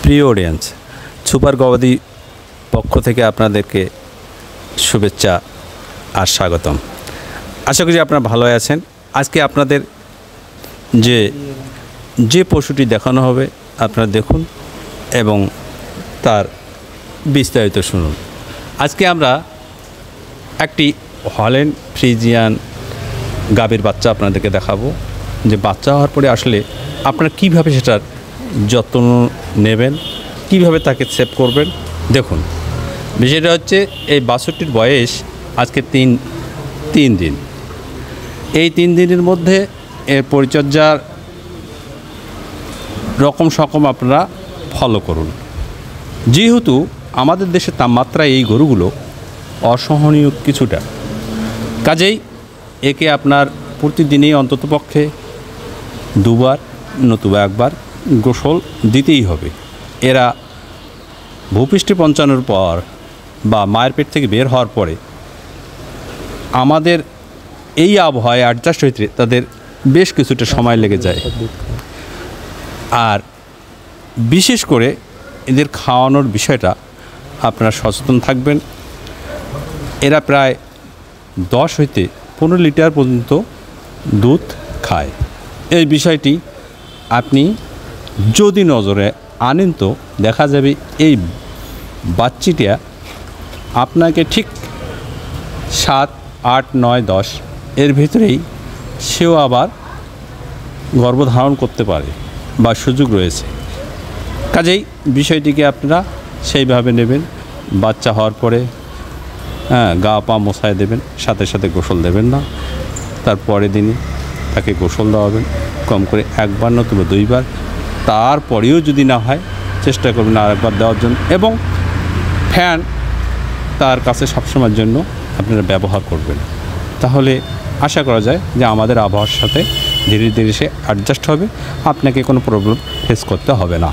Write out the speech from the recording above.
প্রিয় audience, super গবাদি পক্ষ থেকে আপনাদেরকে শুভেচ্ছা আর স্বাগতম। আশা করি আপনারা ভালো আছেন। আজকে আপনাদের যে পশুটি দেখানো হবে আপনারা দেখুন এবং তার বিস্তারিত শুনুন। আজকে আমরা একটি হল্যান্ড ফ্রিজিয়ান গাভীর বাচ্চা আপনাদেরকে দেখাবো, যে বাচ্চা হওয়ার পরে আসলে আপনারা কীভাবে সেটার যত্ন নেবেন, কিভাবে তাকে সেভ করবেন। দেখুন, বিষয়টা হচ্ছে এই বাছুরটির বয়স আজকে তিন দিন। এই 3 দিনের মধ্যে এর পরিচর্যার রকম সকম আপনারা ফলো করুন। যেহেতু আমাদের দেশের তাপমাত্রা এই গরুগুলো অসহনীয় কিছুটা, কাজেই একে আপনার প্রতিদিনই অন্ততপক্ষে 2 বার নতুবা 1 বার গোসল দিতেই হবে। এরা ভূপৃষ্ঠে পৌঁছানোর পর বা মায়ের পেট থেকে বের হওয়ার পরে আমাদের এই আবহাওয়ায় অ্যাডজাস্ট হইতে তাদের বেশ কিছুটা সময় লেগে যায়। আর বিশেষ করে এদের খাওয়ানোর বিষয়টা আপনারা সচেতন থাকবেন। এরা প্রায় 10 হইতে 15 লিটার পর্যন্ত দুধ খায়। এই বিষয়টি আপনি যদি নজরে আনেন তো দেখা যাবে এই বাচ্চিটা আপনাকে ঠিক 7, 8, 9, 10 এর ভিতরেই সেও আবার গর্ভধারণ করতে পারে বা সুযোগ রয়েছে। কাজেই বিষয়টিকে আপনারা সেইভাবে নেবেন। বাচ্চা হওয়ার পরে গা পা মোছায় দেবেন, সাথে সাথে গোসল দেবেন না। তারপরে দিনই তাকে গোসল দেওয়াবেন, কম করে 1 বার নতুবা 2 বার। তারপরেও যদি না হয় চেষ্টা করবেন আরেকবার দেওয়ার জন্য, এবং ফ্যান তার কাছে সবসময়ের জন্য আপনারা ব্যবহার করবেন। তাহলে আশা করা যায় যে আমাদের আবহাওয়ার সাথে ধীরে ধীরে সে অ্যাডজাস্ট হবে, আপনাকে কোনো প্রবলেম ফেস করতে হবে না।